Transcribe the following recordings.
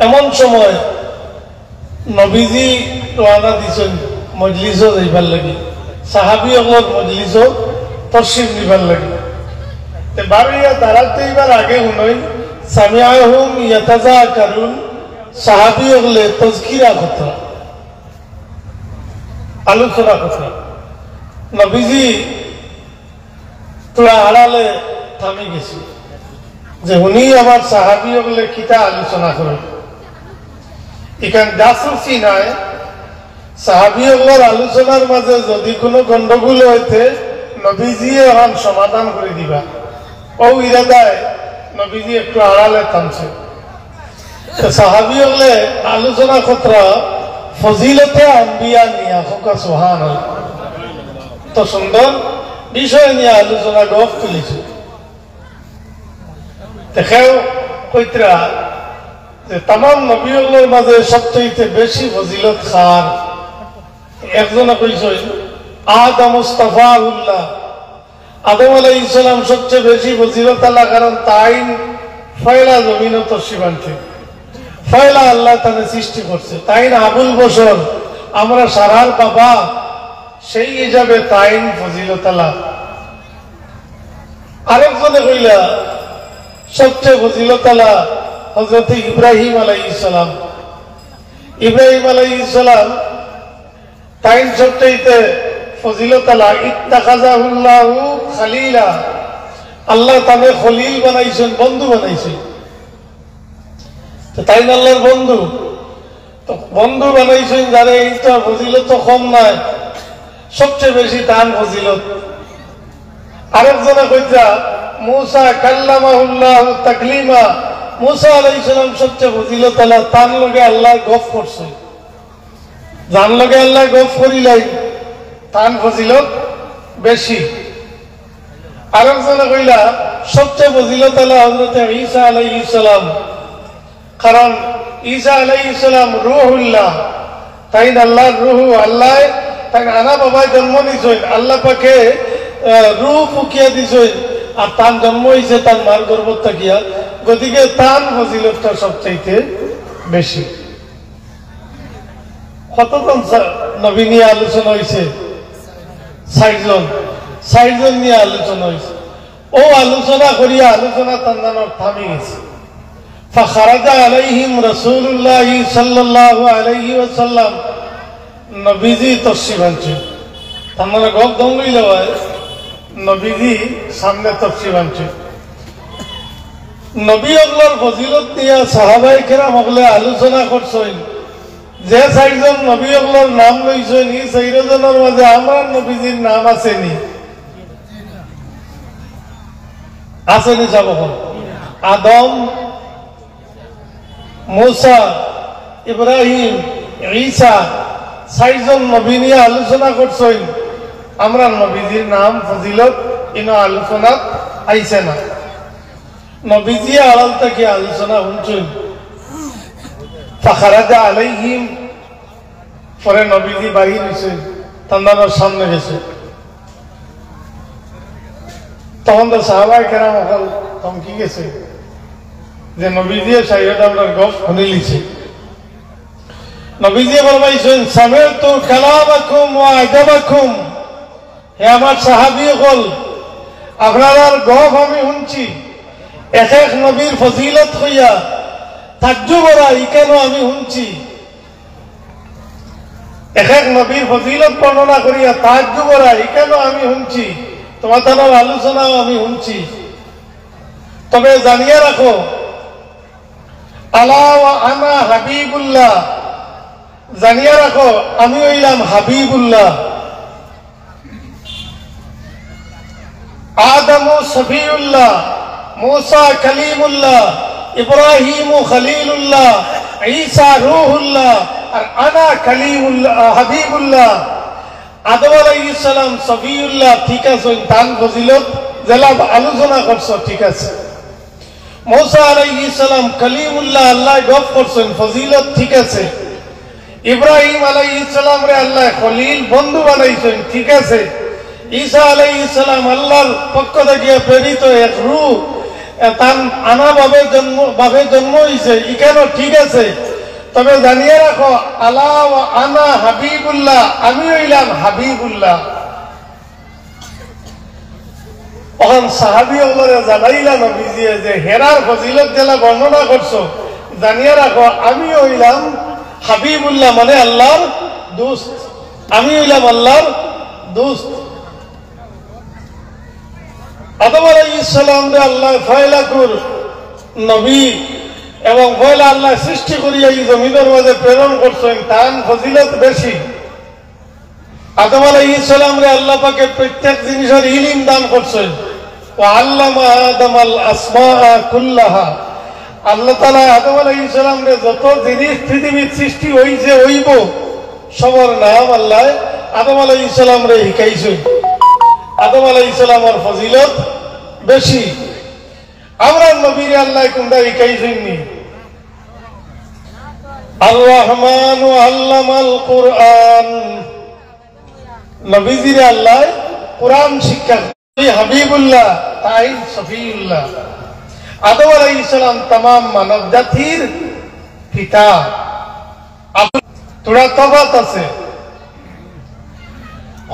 এমন সময় নবীজি রওনা দিছেন মজলিসও যাইবার লাগি, সাহাবী হলর মজলিসও তশরিফ নিবার লাগি। বাড়িয়া দাঁড়াতে এবার আগে শুনই সামিআহুম ইয়াতাযাকারুন, সাহাবী হলে তাযকিরা কথা, আলোচনা কথা। নবীজি তোরা আড়ালে থামি গেছি যে উনি আমার সাহাবী হলে কিতা আলোচনা করেন। এখানে জাসুসি নাই, সাহাবী হলের আলোচনার মাঝে যদি কোনো গন্ডগোল হইতে নবীজি এখন সমাধান করে দিবা, ও ইরাদায় নবীজি একটু আড়ালে থামছে। সাহাবী হলে আলোচনা ক্ষেত্র ফজিলতে আম্বিয়া নিয়া হোকা সুবহানাল্লাহ, তো সুন্দর বিষয় নিয়ে আলোচনা গপ তুলেছে। দেখেও কইতরা যে তাম নবীর মাঝে সবচেয়ে বেশি ফজিলত খার একজনে কইছেন আদম মুস্তাফাউল্লাহ, আদম আলাইহিস সালাম সবচেয়ে বেশি ফজিলত আল্লাহ, কারণ তাইন ফয়লা জমিনে তশরিফ আনছে, ফয়লা আল্লাহ তাকে সৃষ্টি করছে। তাইন আবুল বশর, আমরা সারার বাবা, সেই হিসাবে তাইন ফজিলত আল্লাহ। আরেকজনে কইলা সবচেয়ে ফজিলত আল্লাহ হযরত ইব্রাহিম আলাইহিস সালাম। ইব্রাহিম আলাইহিস সালাম তাইন সবচেয়ে ফজিলত আল্লাহ। ইত্তাখাযাহুল্লাহু খালিলা, আল্লাহ তাকে খলিল বানাইছেন, বন্ধু বানাইছেন। তাইন আল্লাহর বন্ধু, তো বন্ধু বানাইছেন যারা, এইটা ফজিলত কম নাই, সবচেয়ে বেশি তান ফজিলত। আরেকজনে কইতা মুসা কাল্লামাহুল্লাহু তাকলিমা, মুসা আলাইহিস সালাম সবচেয়ে ফজিলত আল্লাহ, তার লগে আল্লাহ গপ করছে, যার লগে আল্লাহ গপ করিলাই তার ফজিলত বেশি। আরেকজনে কইলা সবচেয়ে ফজিলত আল্লাহ হযরত ঈসা আলাইহিস সালাম, কারণ ঈসা আলাইহিস সালাম রূহুল্লাহ, তাই আল্লাহর রূহ, আল্লাহ তাই আনা বাবায় জন্ম নিছেন, আল্লাহ পাকে রূহ ফুকিয়া দিছেন, আর তার জন্ম হয়েছে তার মার গর্ভ থাকিয়া, গতিকে তার ফজিলতটা সবচাইতে বেশি। কতজন নবী নিয়ে আলোচনা হয়েছে? ৬০ জন, ৬০ জন নিয়ে আলোচনা হয়েছে। ও আলোচনা করিয়া আলোচনা তার থামি গেছে। ফাখারাজা আলাইহিম রাসূলুল্লাহ সাল্লাল্লাহু আলাইহি ওয়াসাল্লাম, নবীজি তশরিফ আনছেন। তার গপ দঙ্গই লওয়ায় নবীজি সামনে তশরিফ আনছেন। নবী অগলার ফজিলত নিয়ে সাহাবায়ে কেরাম অগলে আলোচনা করছেন। যে ৬০ জন নবী অগলার নাম লইছেন, এই ৬০ জনের মাঝে আমার নবীজির নাম আসেনি, আসেনি যাব। আদম, মুসা, ইব্রাহিম, ঈসা, ৬০ জন নবী নিয়ে আলোচনা করছেন। আমরা নবীজির নাম ফজিলত ইনো আলোচনা আইছে না, নবীজি আড়াল থেকে আলোচনা শুনছেন। ফাখারাজা আলাইহিম, পরে নবীজি বাহির হয়েছেন, তার সামনে গেছে। তখন তো সাহাবায়ে কেরাম অকাল থমকি গেছে যে নবীজি সাইয়েদ আমরা গপ শুনি লিছে। নবীজি ফরমাইছেন সামি'তু কালামাকুম ওয়া আজাবাকুম, হে আমার সাহাবী হল, আপনার গপ আমি শুনছি, এক এক নবীর ফজিলত হইয়া তাজ্জুবরা কেন আমি শুনছি, এক এক নবীর ফজিলত বর্ণনা করিয়া তাজ্জুবরা কেন আমি শুনছি, তোমাদের আলোচনাও আমি শুনছি। তবে জানিয়ে রাখো, আলা ওয়া আনা হাবিবুল্লাহ, জানিয়ে রাখো আমি হইলাম হাবিবুল্লাহ। আদম সফিউল্লাহ, মুসা কালিমুল্লাহ, ইব্রাহিম খলিলুল্লাহ, ঈসা রূহুল্লাহ, আর আনা কালিমুল্লাহ হাবিবুল্লাহ। আদম আলাইহিস সালাম সফিউল্লাহ, ঠিক আছে, তান ফজিলত জেলা আলোচনা করছো, ঠিক আছে। মুসা আলাইহিস সালাম কালিমুল্লাহ, আল্লাহ গপ করছেন, ফজিলত ঠিক আছে। ইব্রাহিম আলাইহিস সালাম রে আল্লাহ খলিল, বন্ধু বানাইছেন, ঠিক আছে। ঈসা আলাইহিস সালাম আল্লাহর পক্ষ থেকে প্রেরিত এক রূহ, তার আনা বাপের জন্ম হয়েছে এখানে ঠিক আছে, তবে জানিয়ে রাখো আলা ওয়া আনা হাবিবুল্লাহ, আমি হইলাম হাবিবুল্লাহ। তখন সাহাবী ওমরে জানাইলা নবীজিয়ে যে হেরার ফজিলত জেলা বর্ণনা করছো, জানিয়ে রাখো আমি হইলাম হাবিবুল্লাহ মানে আল্লাহর দোস্ত, আমি হইলাম আল্লাহর দোস্ত। আদম আলাইহিস সালাম রে আল্লাহ ফয়লাকুর নবী এবং পয়লা আল্লাহ সৃষ্টি করিয়া এই জমিনের মাঝে প্রেরণ করছেন, তার ফজিলত বেশি। আদম আলাইহিস সালাম রে আল্লাহ পাকে প্রত্যেক জিনিসের ইলম দান করছেন। ওয়া আল্লামা আদামাল আসমাআ কুল্লাহা, আল্লাহ তাআলা আদম আলাইহিস সালাম রে যত জিনিস পৃথিবীর সৃষ্টি হইছে হইব সবার নাম আল্লাহ আদম আলাইহিস সালাম রে শিখাইছেন। আদম আলাইহিস সালামের ফজিলত বেশি। আমরা নবীর আল্লাহ কোনটা শিখাইছেন নি? আর রহমান আল্লামাল কুরআন, নবীজির আল্লাহ কুরআন শিক্ষা। হাবিবুল্লাহ তাই সফিউল্লাহ। আদম আলাইহিস সালাম तमाम মানব জাতির পিতা। তোরা তফাত আছে।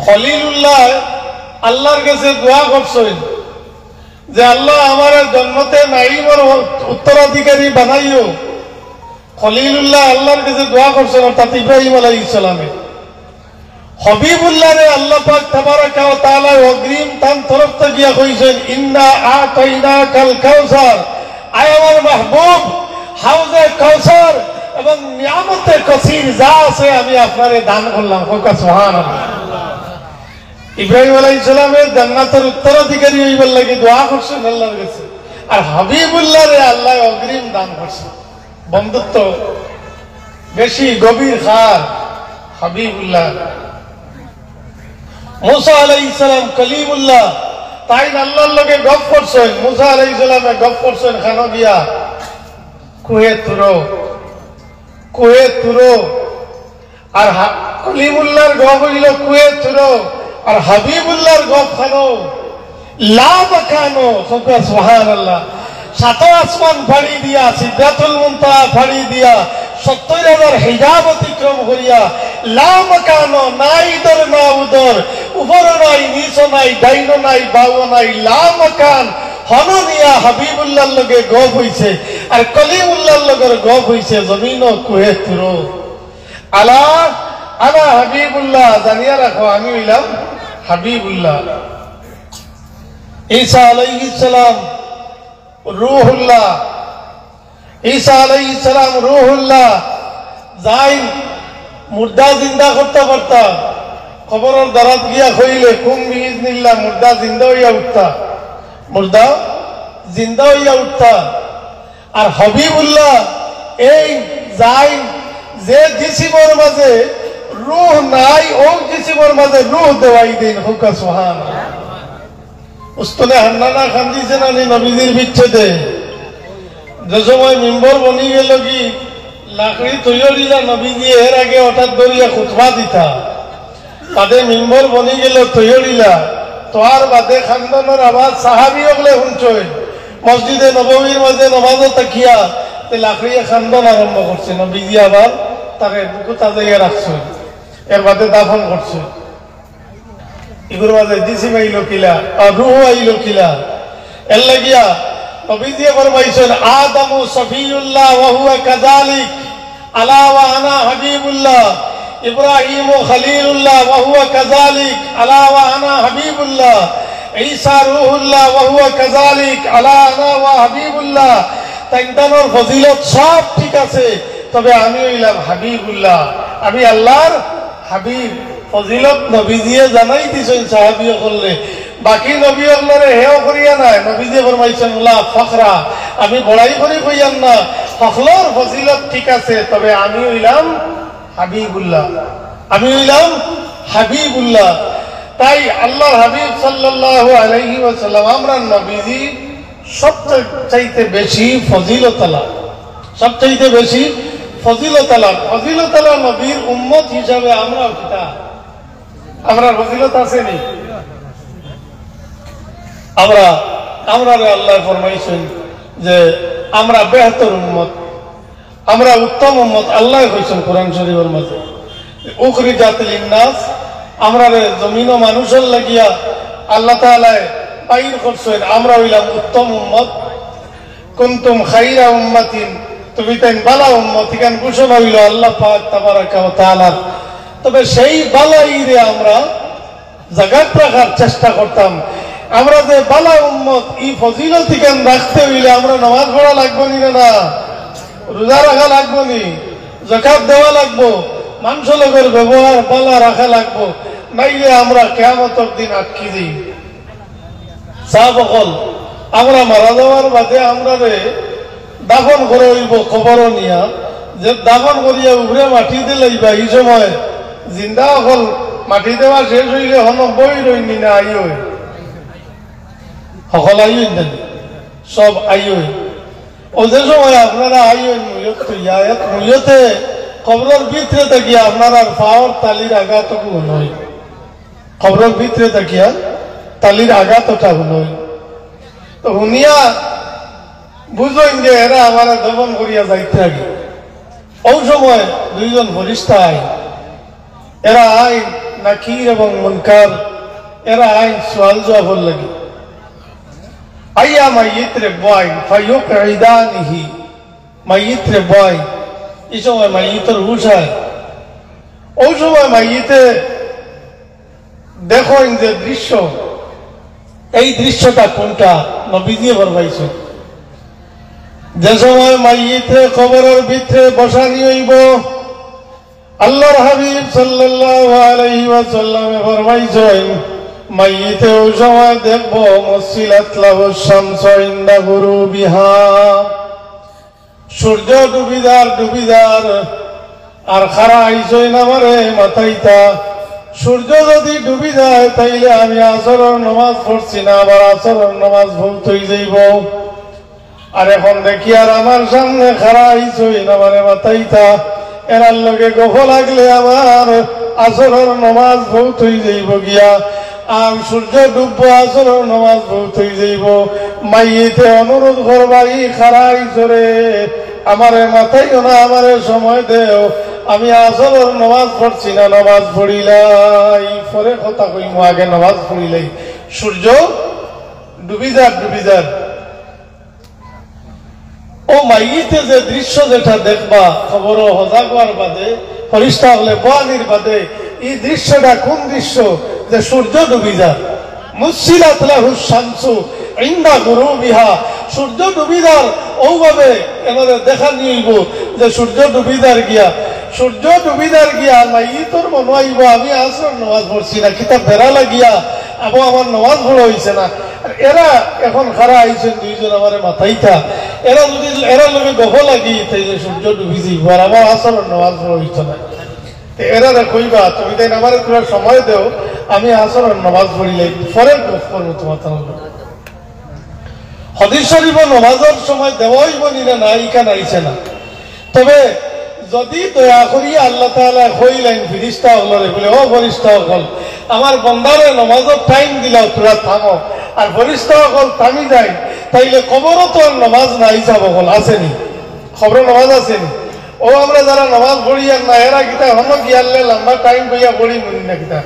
খলিলুল্লাহ আল্লাহর কাছে দোয়া করছেন যে আল্লাহ আমার জন্মতে নাইমের উত্তরাধিকারী বানাইও। খলিলুল্লাহ আল্লাহর কাছে দোয়া করছেন অর্থাৎ ইব্রাহিম আলাইহিস সালামে। হবিবুল্লাহ রে আল্লাহ পাক তাবারাকা ওয়া তাআলা অগ্রিম তার তরফ থেকে গিয়া কইছেন ইন্না আতাইনাকাল কাউসার, আয় আমার মাহবুব হাউজে কাউসার এবং নিয়ামতে কাসীর যা আছে আমি আপনারে দান করলাম। হোকা সুবহানাল্লাহ। ইব্রাহিম আলাইহিস সালামের জান্নাতের উত্তরাধিকারী হইবার লাগি দোয়া করছেন আল্লাহর কাছে, আর হাবিবুল্লাহ রে আল্লাহ অগ্রিম দান করছেন। বন্ধুত্ব বেশি গভীর খার হাবিবুল্লাহ। মুসা আলাইহিস সালাম কলিমুল্লাহ, তাই আল্লাহর লগে গপ করছেন। মুসা আলাইহিস সালামে গপ করছেন খানো গিয়া কুহে তুরো, আর কলিমুল্লাহর গপ হইল কুহে তুরো, আর হাবিবুল্লাহর গপ খানো লা মাকানো। সুবহানাল্লাহ। সাত আসমান ফাড়ি দিয়া সিদরাতুল মুনতাহা ফাড়ি দিয়া ৭০,০০০ হিজাব অতিক্রম করিয়া লা মাকানো, নাই ইদর না উদর, উপরও নাই নিচও নাই, ডাইনও নাই বাউও নাই, লা মাকান হননিয়া হাবিবুল্লাহর লগে গপ হইছে, আর কলিমুল্লাহর লগের গপ হইছে জমিন কুহে তুরো। আলা আনা হাবিবুল্লাহ, জানিয়া রাখো আমি হইলাম হাবিবুল্লাহ। ঈসা আলাইহিস সালাম রূহুল্লাহ, ঈসা আলাইহিস সালাম রূহুল্লাহ। যাই মুর্দা জিন্দা করতে পারতা, খবরের দ্বারাত গিয়া কইলে কুম বিইজনিল্লাহ, মুর্দা জিন্দা হইয়া উঠতা, মুর্দা জিন্দা হইয়া উঠতা। আর হাবিবুল্লাহ এই যাই যে জিসিমের মাঝে রূহ নাই, ও জিসিমের মাঝে রূহ দেওয়াই দিন। হুকা সুবহানাল্লাহ। উস্তনে হান্নানা খান্দিছে না নবীজির বিচ্ছেদে, যে সময় মিম্বর বনি গেল কি লাকড়ি তৈরিলা নবীজি এর আগে হঠাৎ ধরিয়া খুতবা দিতা, তাদের মিম্বর বনি গেল তৈরিলা, তোয়ার বাদে খান্দনের আওয়াজ সাহাবী হলে শুনছই। মসজিদে নববীর মাঝে নমাজে তাকিয়া লাকড়িয়ে খান্দন আরম্ভ করছে। নবীজি আবার তাকে বুকু তাজাইয়া রাখছে, এর বাদে দাফন করছে। এগুলোর মাঝে জিসিম আইল কিলা, রূহ আইল কিলা, এর লাগিয়া নবীজি ফরমাইছেন আদমু সফিউল্লাহ ওয়া হুয়া কাযালিক আলা ওয়া আনা হাবিবুল্লাহ, ইব্রাহিম খলিলুল্লাহ ওয়া হুয়া কাযালিক আলা ওয়া আনা হাবিবুল্লাহ, ঈসা রূহুল্লাহ ওয়া হুয়া কাযালিক আলা আনা ওয়া হাবিবুল্লাহ। তাইতানোর ফজিলত সব ঠিক আছে, তবে আমি হইলাম হাবিবুল্লাহ, আমি আল্লাহর হাবিব। ফজিলত নবীজিয়ে জানাই দিছেন সাহাবী করলে, বাকি নবী আল্লাহরে হেও করিয়া নাই। নবীজি ফরমাইছেন লা ফখরা, আমি বড়াই করি কইয়ান না, ফখলর ফজিলত ঠিক আছে, তবে আমি হইলাম হাবিবুল্লাহ, আমি হইলাম হাবিবুল্লাহ। তাই আল্লাহর হাবিব সাল্লাল্লাহু আলাইহি ওয়াসাল্লাম আমরা নবীজি সবচাইতে বেশি ফজিলতালা, সবচাইতে বেশি ফজিলতালা। ফজিলতালা নবীর উম্মত হিসাবে আমরা কিতা, আমরা ফজিলত আছে নি? আমরা আমরা আল্লাহ ফরমাইছেন যে আমরা বেহতর উম্মত, আমরা উত্তম উম্মত। আল্লাহ কইছেন কোরআন শরীফের মধ্যে উখরিজাত লিন্নাস, আমরা জমিন ও মানুষের লাগিয়া আল্লাহ তাআলা বাইর করছেন আমরা হইলাম উত্তম উম্মত। কুনতুম খাইরা উম্মাতিন, তুমি তাই বালা উম্মত, এখানে ঘোষণা হইল আল্লাহ পাক তাবারাকা ওয়া তাআলা। তবে সেই বালাইরে আমরা জাগাত রাখার চেষ্টা করতাম। আমরা যে বালা উম্মত এই ফজিলত এখানে রাখতে হইলে আমরা নামাজ পড়া লাগবো নি, না রোজা রাখা লাগবো নি, যাকাত দেওয়া লাগবো, মানুষ লোকের ব্যবহার বালা রাখা লাগবো, নাইলে আমরা কিয়ামতের দিন আটকে দিই। সাহাবগণ আমরা মারা যাওয়ার বাদে আমরা দাফন করে হইব খবর নিয়া, যে দাফন করিয়া উপরে মাটি দিলাইবা, এই সময় জিন্দা অকল মাটি দেওয়া শেষ হইলে হন বই রইনি না আই হই সকল আই হই না সব আই হই। ও যে সময় আপনারা আই হই মুইয়তে খবরের ভিতরে থাকিয়া আপনারা পাওয়ার তালির আঘাতটুকু নয়, খবরের ভিতরে থাকিয়া তালির আঘাতটা নয়। তো শুনিয়া বুঝলেন যে এরা আমার দমন করিয়া যাইতে আগে। ওই সময় দুইজন ফরিস্তা আইন, এরা আইন নাকির এবং মুনকার, এরা আইন সোয়াল জবাবের লাগে আইয়া মাইয়িত রে বয় ফায়ুকঈদানিহি, মাইয়িত রে বয়। এই সময় মাইয়িতের হুশ হয়। ওই সময় মাইয়িতে দেখো যে দৃশ্য, এই দৃশ্যটা কোনটা নবীজি ফরমাইছে। যে সময় মাইয়িতে কবরের ভিতরে বসানি হইব, আল্লাহর হাবিব সাল্লাল্লাহু আলাইহি ওয়াসাল্লাম ফরমাইছেন মাইয়িতে ওই সময় দেখব মুসিলাত লাহু শামসু ইনদা গুরুবিহা, সূর্য ডুবিদার ডুবিদার আর খারা আইসইন আমারে মাথাইতা। সূর্য যদি ডুবি যায় তাইলে আমি আসরের নামাজ পড়ছি না, আবার আসরের নামাজ ভুলতে হয়ে যাইব। আর এখন দেখি আর আমার সামনে খারা আইসইন আমারে মাথাইতা, এরার লগে গফ লাগলে আমার আসরের নামাজ ভুলতে হয়ে যাইব গিয়া। আর সূর্য ডুববো, আসরের নামাজ ভুলতে হয়ে যাইব। মাইয়িতে অনুরোধ করবা ই খারা আইসরে আমারে মাথাইও না, আমারে সময় দেও, আমি আসরের নামাজ পড়ছি না, নামাজ পড়িলাই। পরে কথা কইমু, আগে নামাজ পড়িলাই। সূর্য ডুবি যার ডুবি যার। ও মাইয়িতে যে দৃশ্য যেটা দেখবা খবর হজা হওয়ার বাদে, ফরিস্তা হলে বানির বাদে, এই দৃশ্যটা কোন দৃশ্য? যে সূর্য ডুবি যার। মুসিলাত লাহু শামসু ইনদা গুরুবিহা, সূর্য ডুবিদার ওভাবে এনারে দেখা নিইব যে সূর্য ডুবিদার গিয়া, সূর্য ডুবিদার গিয়া মাইয়িতর মনে হইব আমি আসর নামাজ পড়ছি না, কিতাব বেড়া লাগিয়া আবু আমার নামাজ পড়া হইছে না। এরা এখন খারা আইছেন দুইজন আমার মাথাইটা, এরা যদি এরা লোকে গফ লাগি তাইলে সূর্য ডুবি যাইব আর আমার আসর নামাজ পড়া হইছে না। এরা কইবা তুমি তাই আমার তোরা সময় দেও, আমি আসর নামাজ পড়িলাই, পরে গফ করবো তোমার। হাদিস শরীফ নামাজের সময় দেওয়াই বলি না ইকান আইছে না। তবে যদি দয়া করি আল্লাহ তাআলা কইলেন ফেরেশতা হলরে বলে, ও ফেরেশতা হল আমার বান্দারে নামাজের টাইম দিলাও, তোরা থামো। আর ফেরেশতা হল থামি যায়, তাইলে কবরও তো নামাজ নাই যাব হল আসেনি, খবর নামাজ আসেনি। ও আমরা যারা নামাজ পড়ি আর না এরা কিতা হন গিয়ালে লম্বা টাইম কইয়া পড়ি মনি না কিতা।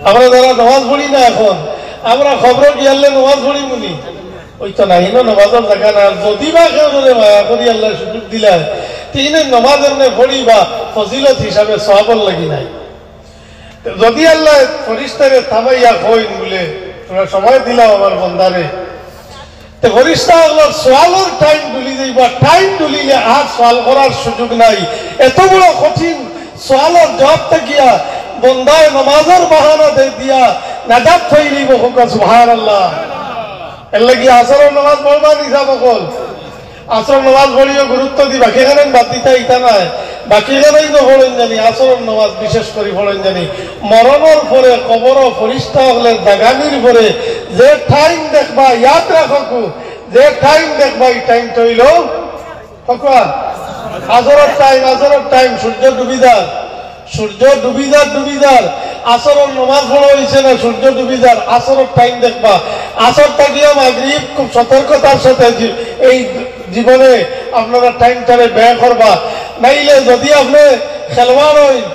আমরা যারা নামাজ পড়ি না এখন আমরা খবর গিয়ালে নামাজ পড়ি মনি ওই তো নাই না, নামাজের জায়গা না। যদি বা কেউ ধরে মায়া করি আল্লাহ সুযোগ দিলা তিনি নামাজ এমনি পড়ি বা ফজিলত হিসাবে সওয়াবের লাগি নাই। যদি আল্লাহ ফরিস্তারে থামাইয়া কইন বলে তোরা সময় দিলাম আমার বন্দারে, তো ফরিস্তা আল্লাহর সোয়ালের টাইম ডুলি যাইবা, টাইম ডুলিলে আর সোয়াল করার সুযোগ নাই। এত বড় কঠিন সোয়ালের জবাব থাকিয়া বন্দায় নামাজের বাহানা দিয়া নাজাত হয়ে নিব। সুবহানাল্লাহ। এর লাগি আসরের নামাজ পড়বা নিজাম অকল আসর নামাজ পড়িও গুরুত্ব দি, বাকি এখানে বাদ দিতে ইটা নাই, বাকি এখানেই তো পড়েন জানি আসরের নামাজ বিশেষ করে পড়েন জানি। মরণের পরে কবর ফরিস্তা হলে দাগানির পরে যে টাইম দেখবা ইয়াদ রাখো, যে টাইম দেখবা এই টাইমটা হইল আসরের টাইম। আসরের টাইম সূর্য ডুবিদার, সূর্য ডুবিদার ডুবিদার আসরের নামাজ পড়া হয়েছে না, সূর্য ডুবি যার আসরের টাইম দেখবা, আসর থাকিয়া মাগরিব খুব সতর্কতার সাথে এই জীবনে আপনারা টাইমটারে ব্যয় করবা। নাইলে যদি আপনি খেলোয়াড় হইন,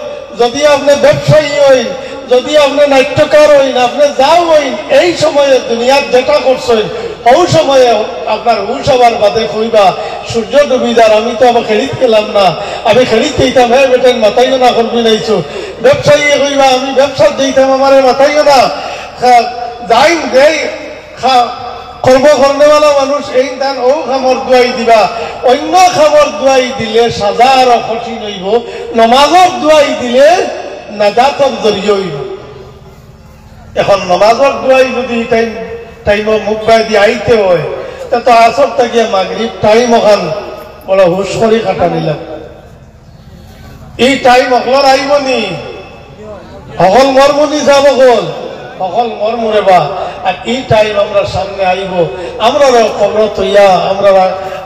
যদি আপনি ব্যবসায়ী হইন, যদি আপনি নাট্যকার হইন, আপনি যাও হইন, এই সময়ে দুনিয়ার যেটা করছেন ওই সময়ে আপনার হুশ আবার বাদে কইবা সূর্য ডুবি যার, আমি তো আবার খেলিত গেলাম না, আমি খেলিত দিতাম, হ্যাঁ বেটেন মাথাইও না করবি নাইছো। ব্যবসায়ী কইবা আমি ব্যবসা দিতাম, আমার মাথাইও না, যাই দেই কর্ম করনেওয়ালা মানুষ এই দান ও খামর দুয়াই দিবা। অন্য খামর দুয়াই দিলে সাজা আরো কঠিন হইব, নমাজর দুয়াই দিলে নাজাতর জরিয়ে হইব। এখন নমাজর দুয়াই যদি টাইম মুখ বাই দিয়ে আইতে হয়, তো আসর থাকিয়া মাগরিব টাইম ওখান বড় হুশ করে কাটা নিলাম। এই টাইম অকলর আইব নি, অকল মরমনি যাব অকল অকল মরমরে বা। আর এই টাইম আমরা সামনে আইব, আমরা খবর তৈয়া, আমরা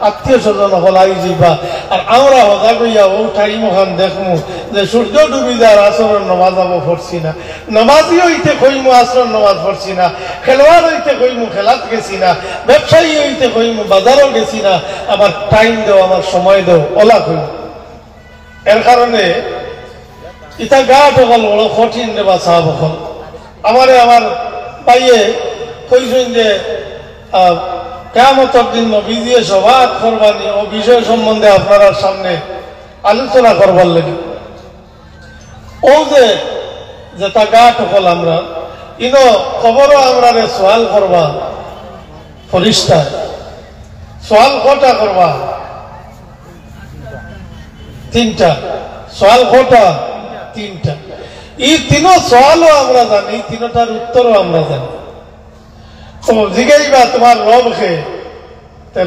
আত্মীয় স্বজন হল আই যাইবা, আর আমরা হজা কইয়া ও টাইম ওখান দেখমু যে সূর্য ডুবি যার আসরের নমাজ যাবো পড়ছি না, নমাজি হইতে কইমু আসরের নমাজ পড়ছি না, খেলোয়াড় হইতে কইমু খেলাত গেছি না, ব্যবসায়ী হইতে কইমু বাজারও গেছি না, আমার টাইম দেও, আমার সময় দেও, ওলা কইমু। এর কারণে ইটা গাট হল বড় কঠিন রে বা সাহাব হল। আমার পাইয়ে কইছেন যে কিয়ামতের দিন নবীজিয়ে সবাত করবানি ও বিষয় সম্বন্ধে আপনার সামনে আলোচনা করবার লাগে। ও যে যেটা গাট হল আমরা ইনো খবরও আমরা সোয়াল করবা, ফরিস্তা সোয়াল কটা করবা? তিনটা সোয়াল কটা? তিনটা। এই তিনো সোয়ালও আমরা জানি, এই তিনটার উত্তরও আমরা জানি। তো জিগাইবা তোমার রব খে,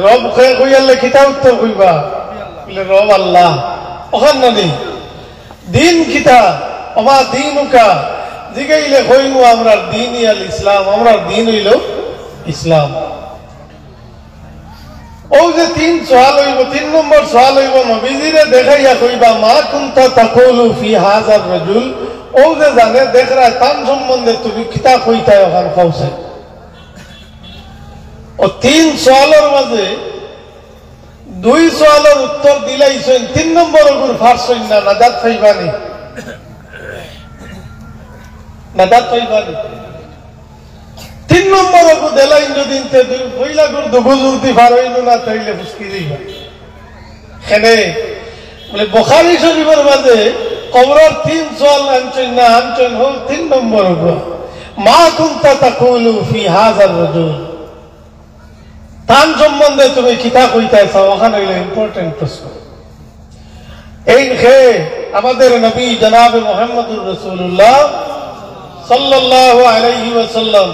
রব খে কইয়ালে কিতা উত্তর কইবা? রব আল্লাহ। ওখান না নেই দিন কিতা, আমার দিন উকা জিগাইলে কইমু আমরা দিন ইয়াল ইসলাম, আমরা দিন হইল ইসলাম। ও যে তিন সোয়াল হইব, 3 নম্বর সোয়াল হইব নবীজিরে দেখাইয়া কইবা মা কুনতা তাকুলু ফি হাযার রাজুল। ও যে জানে দেখরা তান সম্বন্ধে তুমি কিতা কইতায় ওখান কওছে। ও 3 সোয়ালের মাঝে 2 সোয়ালের উত্তর দিলাইছেন, 3 নম্বর ওগুর ফারছইন না, নাজাত পাইবানি, নাজাত পাইবানি। 3 নম্বর ওগু দেলাইন যদি পয়লা গুর দুগুজুলতি ফারইন না তাইলে ফুসকি দিবা। এখানে বলে বুখারী শরীফের মাঝে কবরের 3 সোয়াল আনছেন না, আনছেন হল 3 নম্বর ওগু মা কুনতা তাকুলু ফি হাযার রাজুল। তান সম্বন্ধে তুমি কিতা কইতাইছো, ওখানে হইল ইম্পর্টেন্ট প্রশ্ন। এই খে আমাদের নবী জনাবে মুহাম্মদুর রাসূলুল্লাহ সাল্লাল্লাহু আলাইহি ওয়াসাল্লাম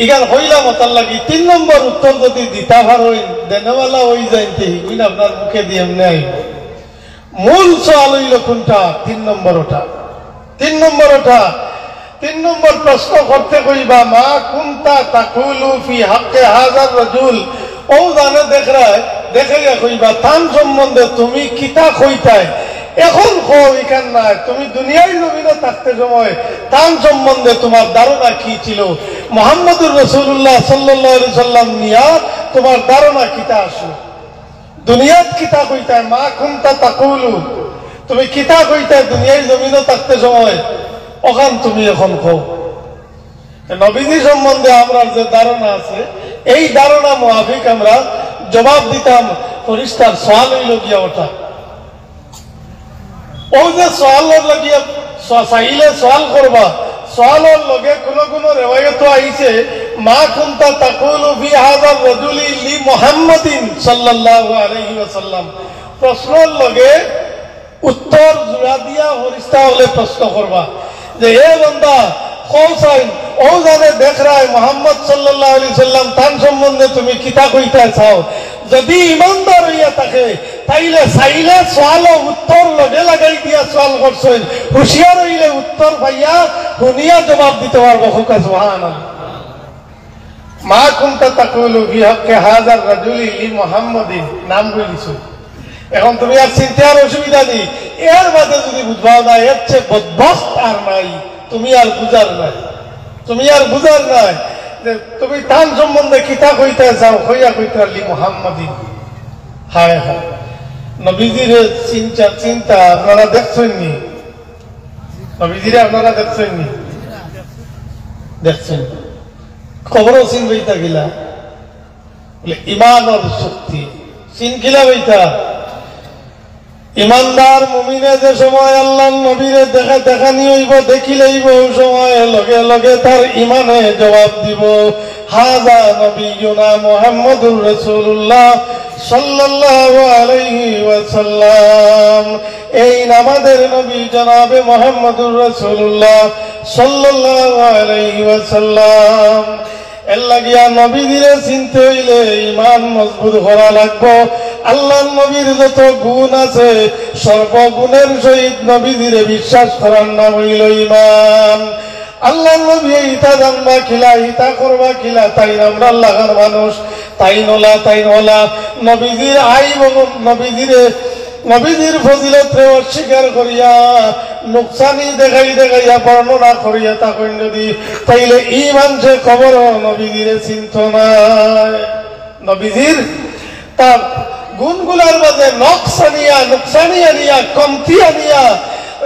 ইগান হইলা মতাল লাগি 3 নম্বর উত্তর যদি দিতা পারেন দেনওয়ালা হই যাইতে হিগুন আপনার মুখে দিয়ে নাই। মূল সওয়াল হইল কোনটা? 3 নম্বর ওটা, 3 নম্বর ওটা। 3 নম্বর প্রশ্ন করতে কইবা মা কুনতা তাকুলু ফি হাক্কি হাযার রাজুল। ও জানে দেখাইয়া কইবা তান সম্বন্ধে তুমি কিতা কইতাই। এখন কও ইকান না, তুমি দুনিয়ায় জমিনে থাকতে সময় তান সম্বন্ধে তোমার ধারণা কি ছিল? মুহাম্মদুর রাসূলুল্লাহ সাল্লাল্লাহু আলাইহি সাল্লাম নিয়া তোমার ধারণা কিতা আসলো? দুনিয়াত কিতা কইতাই মা কুনতা তাকুলু, তুমি কিতা কইতাই দুনিয়ায় জমিনে থাকতে সময়, ওখান তুমি এখন কও। নবীজি সম্বন্ধে আমরা যে ধারণা আছে এই ধারণা মুআফিক আমরা জবাব দিতাম। ফরিস্তার সোয়াল হইল গিয়া ওটা। ও যে সোয়ালের লাগিয়া চাইলে সোয়াল করবা, সোয়ালের লগে কোন রেওয়ায়ত আইছে মা কুনতা তাকুলু ফি হাযার রাজুলি লি মুহাম্মাদিন সাল্লাল্লাহু আলাইহি ওয়াসাল্লাম। প্রশ্নের লগে উত্তর জোড়া দিয়া ফরিস্তা হলে প্রশ্ন করবা যে এ বান্দা কৌসাইন ও জানে দেখ রায় মোহাম্মদ সাল্লাল্লাহু আলাইহি সাল্লাম তান সম্বন্ধে তুমি কিতা কইতে চাও। যদি ইমানদার হইয়া থাকে তাইলে চাইলে সোয়াল উত্তর লগে লাগাই দিয়া সোয়াল করছেন, হুঁশিয়ার হইলে উত্তর পাইয়া শুনিয়া জবাব দিতে পারবো। সুবহানাল্লাহ। মা কুনতা তাকুলু ফি হাক্কি হাযার রাজুলি লি মুহাম্মাদিন নাম বলিছো। এখন তুমি আর চিন্তার অসুবিধা নেই, এর বাদে যদি বুঝবাও না এর চেয়ে বদবস্ত আর নাই, তুমি আর বুঝার নাই, তুমি আর বুঝার নাই যে তুমি তান সম্বন্ধে কিতা কইতে যাও, হইয়া কইতে পারলি মুহাম্মাদি। হায় হায়, নবীজির চিন্তা আপনারা দেখছেন নি? নবীজিরে আপনারা দেখছেন নি? দেখছেন, খবরও চিন বইতা গিলা ইমানের শক্তি চিন গিলা বইতা। ইমানদার মুমিনে যে সময় আল্লাহ নবীরে দেখানি হইব, দেখিলেইব, ওই সময় লগে লগে তার ইমানে জবাব দিব, হাযা নবিয়ুনা মুহাম্মাদুর রাসূলুল্লাহ সাল্লাল্লাহু আলাইহি ওয়াসাল্লাম। এই আমাদের নবী জনাবে মুহাম্মাদুর রাসূলুল্লাহ সাল্লাল্লাহু আলাইহি ওয়াসাল্লাম। এর লাগিয়া নবীদের চিনতে হইলে ইমান মজবুত করা লাগবো। আল্লাহ নবীর যত গুণ আছে সর্বগুণের সহিত নবীদের বিশ্বাস করার নাম হইল ইমান। আল্লাহ নবী ইতা জানবা খিলা, ইতা করবা খিলা, তাই আমরা আল্লাহর মানুষ, তাই নলা তাই নলা নবীজির আইব, নবীজির ফজিলতরে অস্বীকার করিয়া নুকসানি দেখাইয়া বর্ণনা করিয়া তখন যদি তাইলে ইমান সে খবর নবীজিরে চিন্ত নাই। নবীজির তার গুণগুলার মাঝে নুকসানি আনিয়া কমতি আনিয়া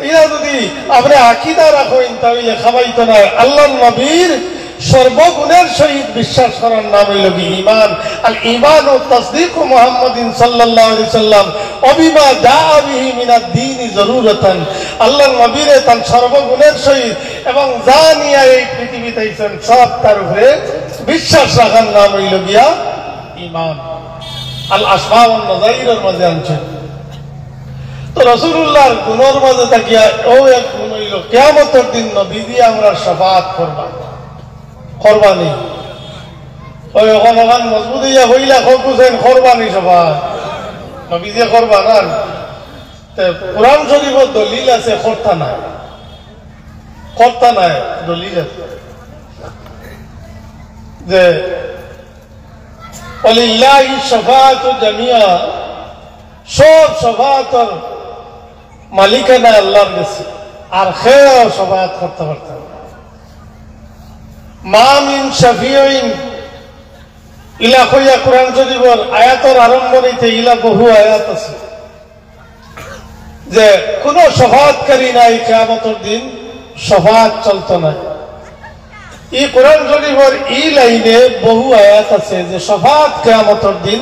এরা যদি আপনি আকিদা রাখেন তাহলে খাবাইতো না। আল্লাহ নবীর সর্বগুণের সহিত বিশ্বাস করার নাম হইল কি ইমান। আল ইমান ও তাসদীক মুহাম্মাদিন সাল্লাল্লাহু আলাইহি সাল্লাম অবিমা জাআ বিহি মিনাদ দ্বীন জরুরাতান। আল্লাহর নবীরে তার সর্বগুণের সহিত এবং যা নিয়ে এই পৃথিবীতে আইছেন সব তার উপরে বিশ্বাস রাখার নাম হইল গিয়া ইমান। আল আসমা ওয়ান নাযাইরের মাঝে আনছেন। তো রাসূলুল্লাহর গুণের মাঝে থাকিয়া ও এক গুণ হইল কিয়ামতের দিন নবীজি আমরা শাফাআত করবানি। ওই ওখান মজবুত হইয়া হইলা খুঁজেন করবানি শাফাআত নবীজি করবা না। কোরআন শরীফের দলিল আছে, কর্তা নাই দলিল আছে যে ওয়ালিল্লাহি শাফাআতু জামিআ, সব শাফাআতের মালিকানা আল্লাহর কাছে, আর কেউ শাফাআত করতে পারত না। মা মিন শাফিঈন ইলা কইয়া কোরআন শরীফের আয়াতের আরম্ভণীতে ইলা বহু আয়াত আছে যে কোন শাফাআতকারী নাই, কিয়ামতের দিন শাফাআত চলতো না। এই কোরআন শরীফের এই লাইনে বহু আয়াত আছে যে শাফাআত কিয়ামতের দিন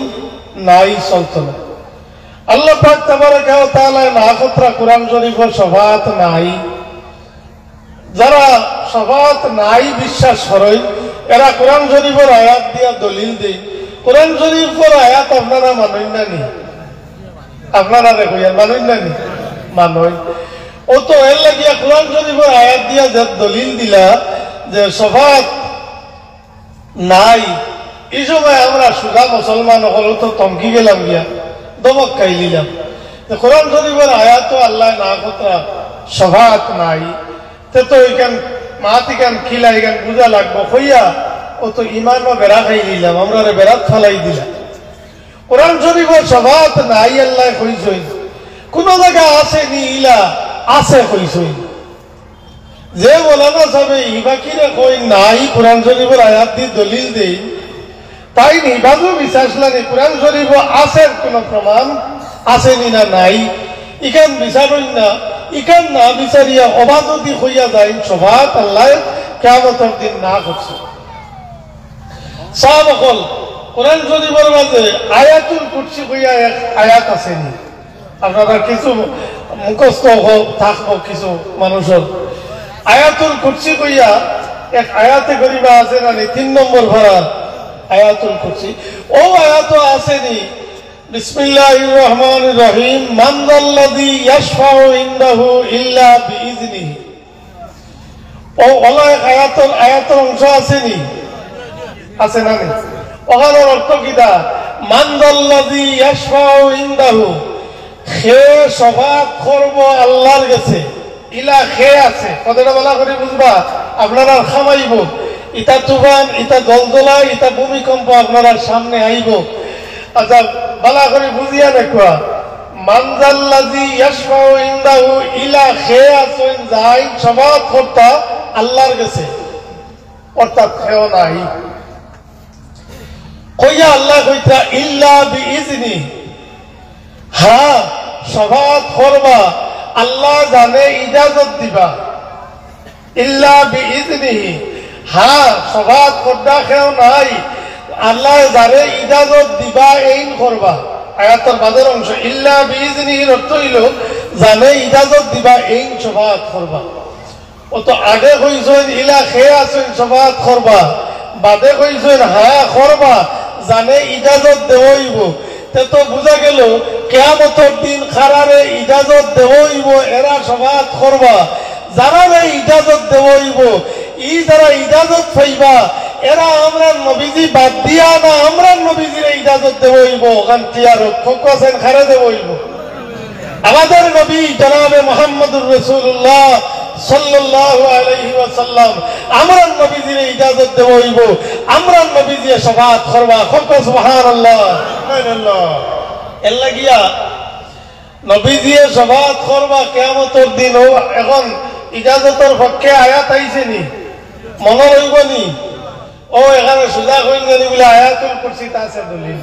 নাই, চলতো না। আল্লাহ পাক তাবারাকা ওয়া তাআলা না কথা কোরআন শরীফের শাফাআত নাই, যারা শাফাআত নাই বিশ্বাস করে এরা কোরআন শরীফের আয়াত দিয়া দলিল দেয়। কোরআন শরীফের আয়াত আপনারা মানেন না নি? আপনারা দেখো মানেন না নি? মানই। ও তো এর লাগিয়া কোরআন শরীফের আয়াত দিয়া যে দলিল দিলা যে শাফাআত নাই, এই সময় আমরা সুদা মুসলমান হল তো তমকি গেলাম গিয়া, দমক খাই নিলাম। কোরআন শরীফের আয়াত তো আল্লাহ না কথা শাফাআত নাই, তো এখান মাতিকান খিলা এখান বুঝা লাগবো হইয়া ও তো ইমানও বেড়া খাই নিলাম, আমরা বেড়াত ফেলাই দিলাম। কোরআন শরীফের শাফাআত নাই আল্লাহ কইছই, কোন জায়গা আছে নি ইলা আছে কইছই। যে বলানো যাবে ইবাকিরে কই নাই কোরআন শরীফের আয়াত দিয়ে দলিল দেই, তাই নিবাজও বিশ্বাস লাগে কোরআন শরীফ আছে কোন প্রমাণ আছে নি না নাই, ইখান বিচারই না। ইখান না বিচারিয়া অবাধতি হইয়া যায় শাফাআত আল্লাহ কিয়ামতের দিন না করছে। সাহাবাগণ কোরআন শরীফের মাঝে আয়াতুল কুরসি হইয়া এক আয়াত আছে নি? আপনারা কিছু মুখস্থ থাকবো কিছু মানুষের। আয়াতুল কুরসি হইয়া এক আয়াতে করিবা আছে না নি? 3 নম্বর ভাড়া আয়াতুল কুরসি। ও আয়াত আছে নি বিসমিল্লাহির রহমানির রহিম, মান যাল্লাযী ইয়াশফাউ ইনদাহু ইল্লা বিইজনিহি। ও ওলা আয়াতের অংশ আছে নি? আছে না নি? ওখানের অর্থ কিটা? মান যাল্লাযী ইয়াশফাউ ইনদাহু, সে শাফাআত করব আল্লাহর কাছে। ইলা খে আছে, কথাটা বলা করে বুঝবা, আপনারা খামাইব, ইটা তুফান, ইটা জলজলা, ইটা ভূমিকম্প আপনার সামনে আইব। আচ্ছা বালা করে বুঝিয়া দেখবা, মানজাল্লাযী ইয়াশফাউ ইনদাহু ইলা খেয়াতুন যাই সবাত করতা আল্লাহর কাছে অর্থাৎ খেও নাই কইয়া আল্লাহ কইতা ইল্লা বিইজনি হ্যাঁ সবাত করবা আল্লাহ জানে ইজাজত দিবা ইল্লা বিইজনিহি হ্যাঁ সবাত করবা খেও নাই আল্লাহ যারে ইজাজত দিবা এইন করবা আয়াতের বাদের অংশ ইল্লা বিইজনিহির অর্থ হইল জানে ইজাজত দিবা এইন সবাত করবা ও তো আগে কইছেন ইলা খেয়ে আছেন সবাত করবা বাদে কইছেন হ্যাঁ করবা জানে ইজাজত দেওয়াইব তে তো বুঝা গেল কিয়ামতের দিন খারারে ইজাজত দেওয়াইব এরা সবাত করবা যারা ইজাজত দেওয়াইব ই যারা ইজাজত পাইবা এরা আমরা নবীজি বাদ দিয়া না আমরা নবীজির ইজাজত দেওয়াইব ওখান টিয়া রক্ষক আছেন খারে দেওয়াইব আমাদের নবী জনাবে মুহাম্মদুর রাসূলুল্লাহ সাল্লাল্লাহু আলাইহি ওয়াসাল্লাম আমরা নবীজির ইজাজত দেওয়াইব আমরা নবীজি সবাত করবা সুবহানাল্লাহ সুবহানাল্লাহ এর লাগিয়া নবীজি সবাত করবা কিয়ামতের দিন এখন ইজাজতের পক্ষে আয়াত আইছে নি মনে রইব নি ও এখানে সুজা হইন জানি বলে আয়াতুল কুরসিতে আছে দলিল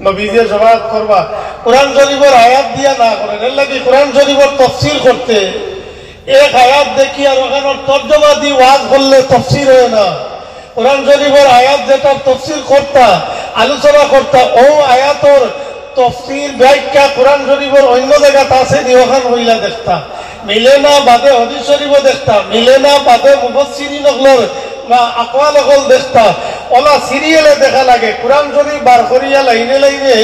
নবীজি সবাত করবা কোরআন শরীফের আয়াত দিয়া না করেন এর লাগি কোরআন শরীফের তাফসীর করতে এক আয়াত দেখি আর ওখানে তর্জমা দিয়ে ওয়াজ করলে তাফসীর হয় না কোরআন শরীফের আয়াত যেটা তাফসীর করতা আলোচনা করতা ও আয়াতর তাফসীর ব্যাখ্যা কোরআন শরীফের অন্য জায়গাতে আছে নি ওখানে হইলা দেখতা মিলে না বাদে হাদিস শরীফও দেখতা মিলে না বাদে মুফাসসিরিন হলর বা আকওয়াল হল দেখতা ওলা সিরিয়ালে দেখা লাগে কোরআন শরীফ বার করিয়া লাইনে লাইনে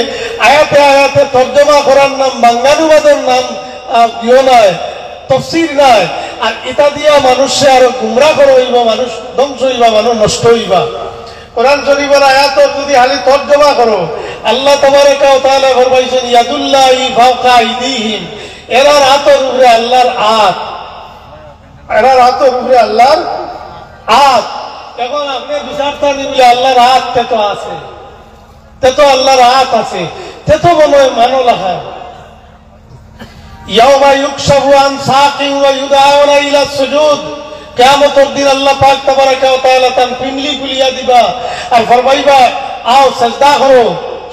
আয়াতে আয়াতে তর্জমা করার নাম বাংলানুবাদের নাম ইয়ে নয় তফসির নাই আর এটা দিয়া মানুষে আরো গুমরা করে হইব মানুষ ধ্বংস হইবা মানুষ নষ্ট হইবা কোরআন শরীফের আয়াতর যদি খালি তর্জমা করো আল্লাহ তাবারাকা ওয়া তাআলা ফরমাইছেন ইয়াদুল্লাহি ফাওকা আইদিহিম এরার হাতের উপরে আল্লাহর হাত এরার হাতের উপরে আল্লাহর হাত এখন আপনি বিচারটা নিবলে আল্লাহর হাত তে তো আছে তে তো আল্লাহর হাত আছে তে তো মনে হয় মানো লাখা ইয়াউমা ইউকশাফু আন সাকিন ওয়া ইউদাউনা ইলা সুজুদ কিয়ামতের দিন আল্লাহ পাক তাবারাকা ওয়া তাআলা তান পিংলি খুলিয়া দিবা আর ফরমাইবা আও সিজদা করো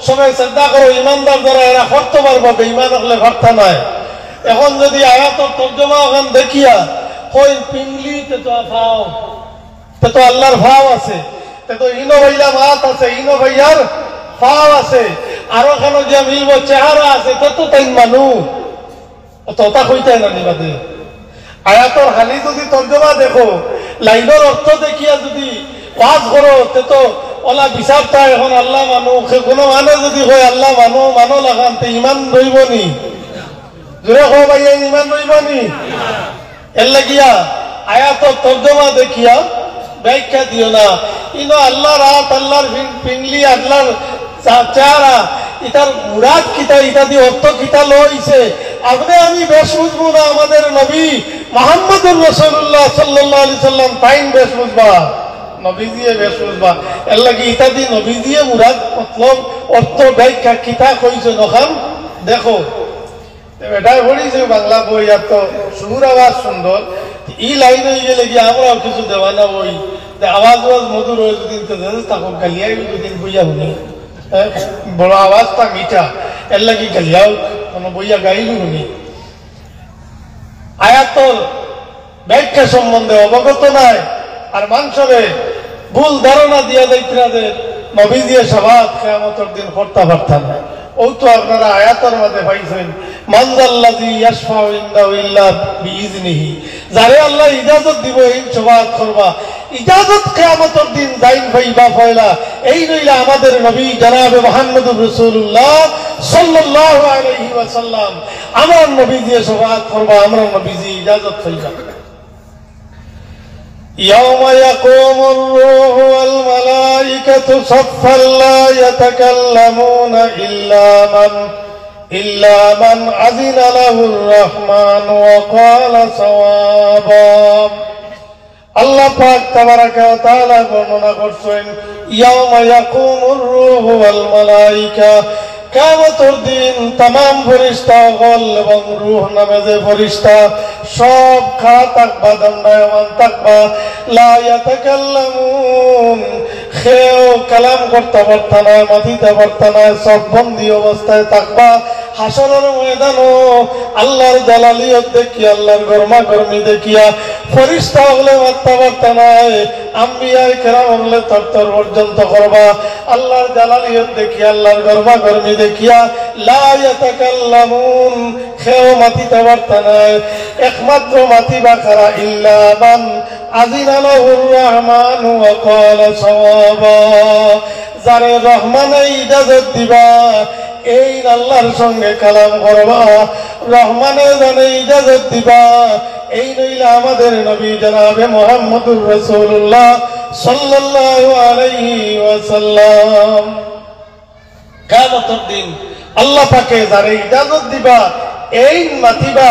সবাই সিজদা করো ইমানদার যারা এরা করতে পারবে বেঈমান হলে পারতা না এখন যদি আয়াতের তরজমা ওখান দেখিয়া কই পিংলি তে তো ফাও তে তো আল্লাহর ফাও আছে তে তো ইনো ভাইলা মাত আছে ইনো ভাইয়ার ফাও আছে আর ওখানে যে মিলবো চেহারা আছে তে তো তাই মানুষ তোতা কইতে না নিবাদে আয়াতর খালি যদি তর্জমা দেখো লাইনের অর্থ দেখিয়া যদি ওয়াজ করো তে তো ওলা বিচারটা এখন আল্লাহ মানু কোনো মানে যদি হয় আল্লাহ মানো লাগান তে ইমান রইব নি জোরে কো ভাইয়া ইমান রইব নি এর লাগিয়া আয়াতর তর্জমা দেখিয়া ব্যাখ্যা দিও না ইনো আল্লাহর হাত আল্লাহর পিংলি আল্লাহর চেহারা ইতার মুরাদ কিতা ইতা দিয়ে অর্থ কিতা লইছে আপনি আমি বেশ বুঝবো না আমাদের নবী মুহাম্মদুর রাসূলুল্লাহ সাল্লাল্লাহু আলাইহি সাল্লাম তাইন বেশ বুঝবা নবীজিয়ে বেশ বুঝবা এর লাগি ইতা দি নবীজিয়ে মুরাদ মতলব অর্থ ব্যাখ্যা কিতা কইছে নখান দেখো এটাই বলিছে বাংলা বই এত সুর আওয়াজ সুন্দর এই লাইন হয়ে গেলে কি আমরাও কিছু দেওয়া না বই আওয়াজ মধুর হয়ে যদি তখন গালিয়াই যদি বইয়া শুনি বড় আওয়াজটা মিঠা এর লাগি গালিয়াও কোনো বইয়া গাইলি শুনি আয়াতর ব্যাখ্যা সম্বন্ধে অবগত নাই আর মানুষরে ভুল ধারণা দিয়া যাইতে নবী দিয়ে সবাত কিয়ামতের দিন করতে পারতাম না ও তো আপনারা আয়াতের মধ্যে পাইছেন মানজাল্লাযী ইয়াশফাউ ইনদাহু ইল্লা বিইজনিহি যারে আল্লাহ ইজাজত দিব এই সবাত করবা ইজাজত কিয়ামতের দিন যাইন পাইবা পয়লা এই রইলা আমাদের নবী জনাবে মুহাম্মদুর রাসূলুল্লাহ সাল্লাল্লাহু আলাইহি ওয়াসাল্লাম আমরা নবী দিয়ে সবাত করবা আমরা নবীজি ইজাজত পাইবা يوم يقوم الروح والملائكة صفا لا يتكلمون إلا من أذن له الرحمن وقال صوابا আল্লাহ পাক তাবারাকা ওয়া তাআলা বর্ণনা করছেন ইয়াউমা ইয়াকুমুর রূহু ওয়াল মালায়েকা কিয়ামতের দিন तमाम ফেরেশতা হল এবং রূহ নামে যে ফেরেশতা সব খাড়া থাকবা, দণ্ডায়মান থাকবা। লা ইয়াতাকাল্লামুন, কেউ কালাম করতে পারতা না, মাতিতে পারতা না, সব বন্দী অবস্থায় থাকবা। হাসরের ময়দানও আল্লাহর জালালিয়ত দেখিয়া, আল্লাহর গরমা গরমি দেখিয়া ফেরেশতা হলে মারতে পারতা না, আম্বিয়া কেরাম হলে তরতর পর্যন্ত করবা। আল্লাহর জালালিয়ত দেখিয়া, আল্লাহর গরমা গরমি দেখিয়া লা ইয়াতাকাল্লামুন, কেউ মাতিতে পারতা না। একমাত্র মাতিবা কারা? ইল্লা মান আযিনা লাহুর রহমানু ওয়া ক্বালা সাওয়াবা, যারে রহমানে ইজাজত দিবা এই আল্লাহর সঙ্গে কালাম করবা, রহমানে জানে ইজাজত দিবা। এই নইলে আমাদের নবী জনাবে মুহাম্মদুর রাসূলুল্লাহ সাল্লাল্লাহু আলাইহি ওয়াসাল্লাম কিয়ামতের দিন আল্লাহ পাকে যারে ইজাজত দিবা এই মাতিবা,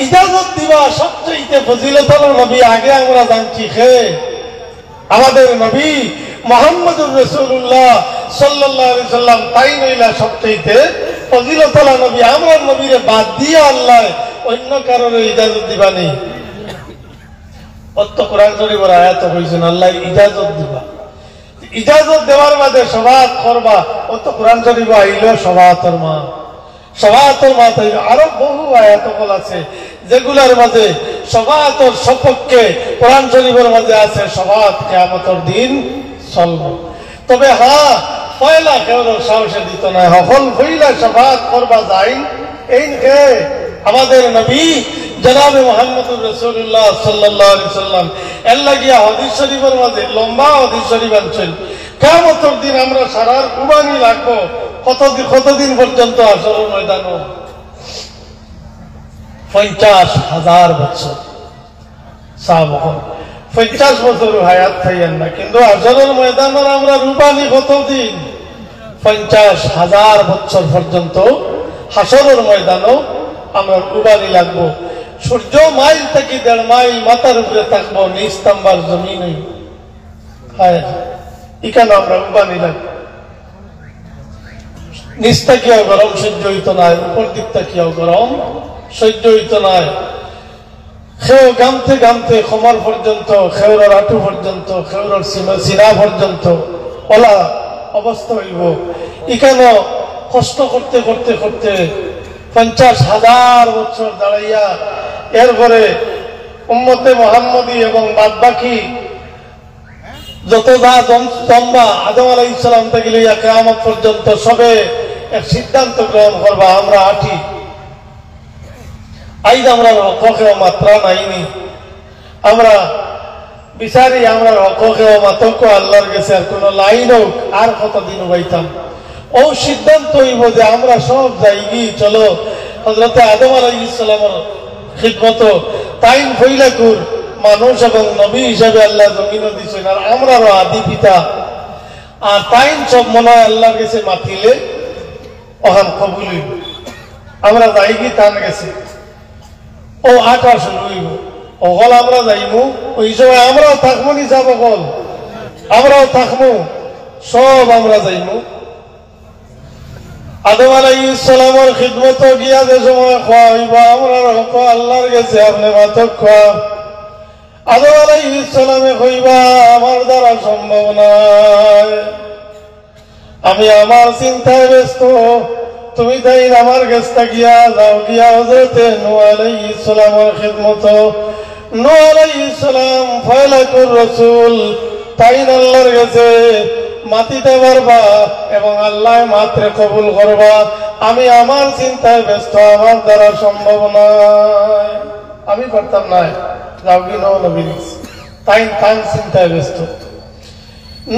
ইজাজত দিবা সবচেয়ে ফজিলতর নবী আগে আমরা জানছি খে আমাদের নবী মুহাম্মদুর রাসূলুল্লাহ সাল্লাল্লাহু আলাইহি সাল্লাম, তাই নইলা সবচেয়ে ফজিলতলা নবী। আমরা নবীরে বাদ দিয়ে আল্লাহ অন্য কারোর ইজাজত দিবা নেই। অত কোরআন শরীফের আয়াত হইছেন আল্লাহ ইজাজত দিবা, ইজাজত দেওয়ার মাঝে সবাত করবা। অত কোরআন শরীফ আইল সবাতর মা, সবাতর মা তাইল। আরো বহু আয়াত আছে যেগুলার মাঝে সবাতর সপক্ষে কোরআন শরীফের মাঝে আছে সবাত কিয়ামতের দিন চলব। তবে হ্যাঁ, পয়লা কেউ সাহসে দিত না, হল হইলা সবাত করবা যাই। এই আমাদের নবী জনাবে মুহাম্মদুর রাসূলুল্লাহ সাল্লাল্লাহু আলাইহি সাল্লাম এর লাগিয়া হাদিস শরীফের মাঝে লম্বা হাদিস শরীফ আনছেন। কিয়ামতের দিন আমরা সারার কুরবানি লাগবো কতদিন পর্যন্ত? আসরের ময়দানে 50,000 বছর। সাহাবাগণ 50 বছর হায়াত থাইয়েন না, কিন্তু আসরের ময়দানের আমরা রুবানি কতদিন? 50,000 বছর পর্যন্ত হাসরের ময়দানও আমরা রুবানি লাগবো। সূর্য মাইল থেকে 1.5 মাইল মাথার উপরে থাকবো, নিচ তাম্বার জমিন এখানে আমরা রুবানি লাগবো। নিচ থাকিয়াও গরম সহ্য হইত না, উপর দিক থাকিয়াও গরম সহ্য হইত না। খেউ গামতে গামতে কোমর পর্যন্ত, খেউরের আঁটু পর্যন্ত, খেউরের সিনা পর্যন্ত ওলা অবস্থা হইব। এখানে কষ্ট করতে করতে করতে 50,000 বছর দাঁড়াইয়া এরপরে উম্মতে মুহাম্মদী এবং বাদবাকি যত যা জম্বা আদম আলাইহিস সালাম থেকে লইয়া কিয়ামত পর্যন্ত সবে এক সিদ্ধান্ত গ্রহণ করবা, আমরা আঠি আইজ আমরা হকেও মাত্রা নাইনি, আমরা বিচারি আমরা হকেও মাতক আল্লাহর কাছে আর কোন লাইন হোক আর কতদিন পাইতাম। ও সিদ্ধান্ত হইব যে আমরা সব যাইগি, চলো হযরতে আদম আলাইহিস সালামের খিদমত তাইন ফইলাকুর মানুষ এবং নবী হিসাবে আল্লাহ জমিনে দিছেন, আর আমরারও আদি পিতা। আর তাইন সব মনে হয় আল্লাহর কাছে মাতিলে ওখান কবুল হইব। আমরা যাইগি তান গেছে ও আটা শুরু হইব, অকল আমরা যাইমু, ওই সময় আমরাও থাকবো নি, যাব অকল আমরাও থাকবো, সব আমরা যাইমু। আদম আলাইহিস সালামের খিদমত গিয়া যে সময় খোয়া হইব, আমরা আল্লাহর কাছে আপনি মাতক খোয়া। আদম আলাইহিস সালামে কইবা আমার দ্বারা সম্ভব নয়, আমি আমার চিন্তায় ব্যস্ত, তুমি তাই আমার কাছটা গিয়া যাও, গিয়া হযরতে নূহ আলাইহিস সালামের খিদমত। নূহ আলাইহিস সালাম ফয়লাকুর রাসূল, তাই আল্লাহর কাছে মাতিতে পারবা এবং আল্লাহ মাত্রে কবুল করবা। আমি আমার চিন্তায় ব্যস্ত, আমার দ্বারা সম্ভব নয়, আমি পারতাম না। যাও কি নবী তাই চিন্তায় ব্যস্ত।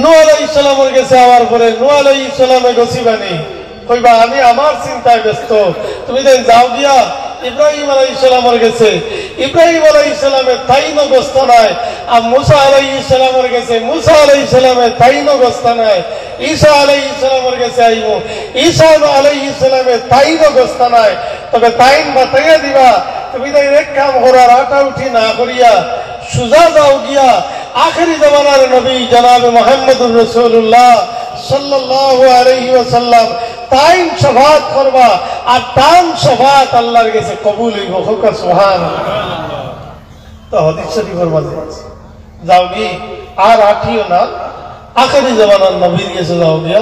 নূহ আলাইহিস সালামের কাছে আবার পরে নূহ আলাইহিস সালামে গছিবানি কইবা আমি আমার চিন্তায় ব্যস্ত, তুমি দেন যাও গিয়া ইব্রাহিম আলাইহিস সালামের কাছে। ইব্রাহিম আলাইহিস সালামে তাইনো গস্ত নাই। আর মুসা আলাইহিস সালামের কাছে মুসা আলাইহিস সালামে তাইনো গস্ত নাই। ঈসা আলাইহিস সালামের কাছে আইমু, ঈসা আলাইহিস সালামে তাইনো গস্ত নাই। তবে তাইন বাতাইয়া দিবা, তুমি দেন এক কাম করার আটা উঠি না করিয়া সুজা যাও গিয়া আখেরি জামানার নবী জনাবে মুহাম্মদুর রাসূলুল্লাহ সাল্লাল্লাহু আলাইহি ওয়াসাল্লাম তাইন শাফাত করবা আর তাম শাফাত আল্লাহর কাছে কবুল হইব হোক সুবহানাল্লাহ তো হাদিস শরীফের মাঝে যাও কি আর আঠিও না আখেরি জামানার নবীর কাছে যাও গিয়া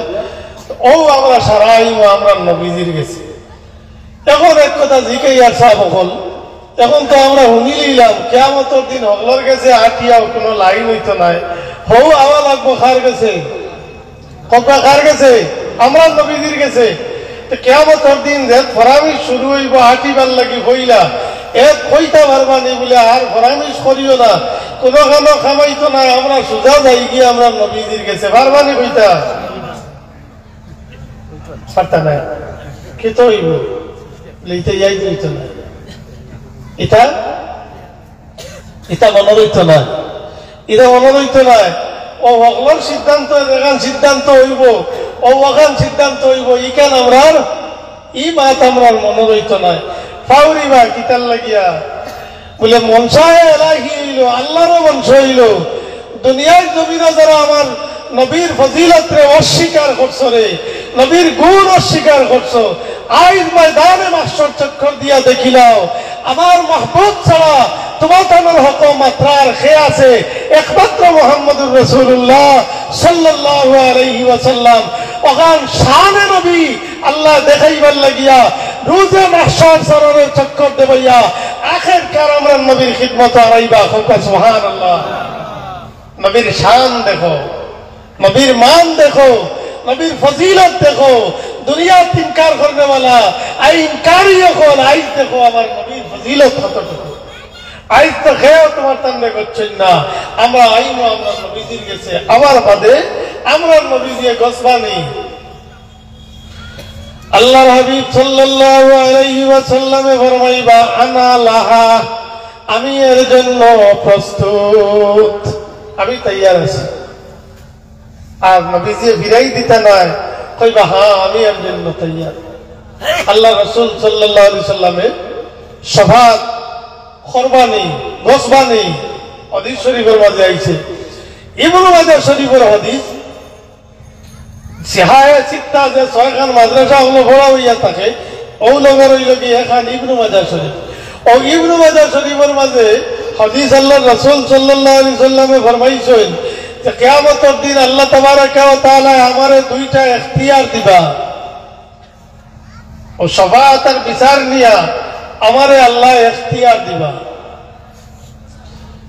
ও আমরা সারাই আমরা নবীজির গেছি এখন এক কথা জিকাইয়ার সাহেব হল এখন তো আমরা শুনি নিলাম কিয়ামতের দিন হগলার কাছে আঠিয়াও কোনো লাইন হইতো নাই হৌ আওয়া লাগবো কার গেছে কতটা কার গেছে আমরা নবীজির গেছে তো কিয়ামতের দিন যে ফরামিশ শুরু হইব আটিবার লাগি হইলা এক কইতা পারবানি বলে আর ফরামিশ করিও না কোনো কানো খামাইতো না আমরা সোজা যাই গিয়ে আমরা নবীজির গেছে পারবানি কইতা পারতা না কে তো হইব লইতে যাই হইতো না এটা এটা মনে হইতো না এটা মনে হইতো না ও হকলার সিদ্ধান্ত এখান সিদ্ধান্ত হইব ও ওখান সিদ্ধান্ত হইব ইখান আমরার ই মাত আমরার মনে হইতো না ফাউরিবা কিতার লাগিয়া বলে মনসায় এলাহি হইল আল্লাহরও মনস হইল দুনিয়ার জমিনে যারা আমার নবীর ফজিলতরে অস্বীকার করছো রে নবীর গুণ অস্বীকার করছো আইজ ময়দানে মাস্টার চক্কর দিয়া দেখিলাও আমার মাহবুব ছাড়া তোমার হক মাত্রার খেয়ে আছে একমাত্র মুহাম্মদুর রাসূলুল্লাহ সাল্লাল্লাহু আলাইহি ওয়াসাল্লাম ওখান শানে নবী আল্লাহ দেখাইবার লাগিয়া রোজে মাহশর সররের চক্কর দেবাইয়া আখিরকার আমরা নবীর খিদমত আইবা হোক সুবহানাল্লাহ নবীর শান দেখো নবীর মান দেখো নবীর ফজিলত দেখো দুনিয়া ইনকার করনে वाला আই ইনকারই এখন আইজ দেখো আমার নবীর ফজিলত কতটুকু আইজ তো খেয়েও তোমার তান্নে করছেন না আমরা আইনো আমরা নবীজির গেছে আবার বাদে আমরা নবীজি গসবানি আল্লাহর হাবিব সাল্লাল্লাহু আলাইহি ওয়াসাল্লামে ফরমাইবা আনা লাহা আমি এর জন্য প্রস্তুত আমি তৈয়ার আছি আর নবীজি ফিরাই দিতে নয় কইবা হ্যাঁ আমি এর জন্য তৈয়ার আল্লাহ রাসূল সাল্লাল্লাহু আলাইহি ওয়াসাল্লামের শাফাত কুরবানি গসবানি হাদিস শরীফের মাঝে আইছে ইবনে মাজাহ শরীফের হাদিস সিহায়ে সিত্তা যে ছয়খান মাদ্রাসা হলো বড় হইয়া থাকে ও লগের হইল কি এখান ইবনে মাজাহ শরীফ ও ইবনে মাজাহ শরীফের মাঝে হাদিস আল্লাহর রাসূল সাল্লাল্লাহু আলাইহি ওয়াসাল্লামে ফরমাইছেন যে কিয়ামতের দিন আল্লাহ তাবারাকা ওয়া তাআলা আমারে দুইটা ইখতিয়ার দিবা ও শাফাআতের বিচার নিয়া আমারে আল্লাহ ইখতিয়ার দিবা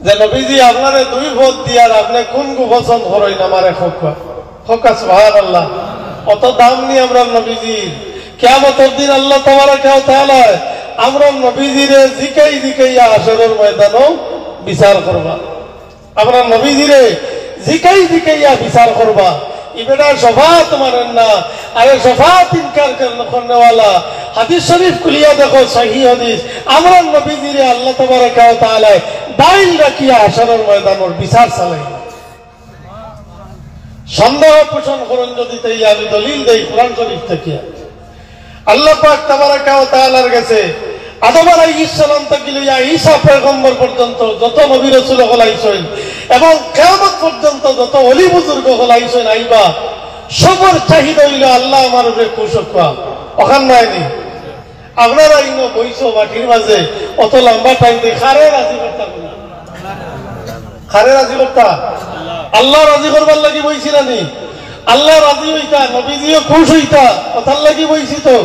যে নবীজি আপনারে দুই ভোট দিয়ার আপনি কোন গো পছন্দ করেন আমারে খোকা খোকা সুবহানাল্লাহ অত দাম নি আমরা নবীজির কিয়ামতের দিন আল্লাহ তাবারাকা ওয়া তাআলা আমরা নবীজিরে জিকাই জিকাইয়া হাশরের ময়দানও বিচার করবা আমরা নবীজিরে জিকাই জিকাইয়া বিচার করবা ইবেটা শাফাত মানেন না আরে শাফাত ইনকার করনে वाला হাদিস শরীফ খুলিয়া দেখো সহিহ হাদিস আমরা নবীজিরে আল্লাহ তাবারাকা ওয়া তাআলা দাইল রাখিয়া হাশরের ময়দানের বিচার চালাই সন্দেহ পোষণ করুন যদি তাই আমি দলিল দেই কোরআন শরীফ থেকে আল্লাহ পাক তাবারাকা ওয়া তাআলার কাছে আদম আলাইহিস সালাম থেকে লইয়া ঈসা পয়গম্বর পর্যন্ত যত নবী রাসূল হলাইছেন এবং কিয়ামত পর্যন্ত যত ওলি বুজুর্গ হলাইছেন আইবা সবার চাহিদা হইল আল্লাহ আমার উপরে খুশ হওয়া ওখান নাইনি আপনারা ইনো বইছো মাটির মাঝে অত লম্বা টাইম দিয়ে খারে রাজি করতা খারে রাজি করতা আল্লাহ রাজি করবার লাগি বইছি নানি আল্লাহ রাজি হইতা নবীজিও খুশ হইতা কথার লাগি বইছি তো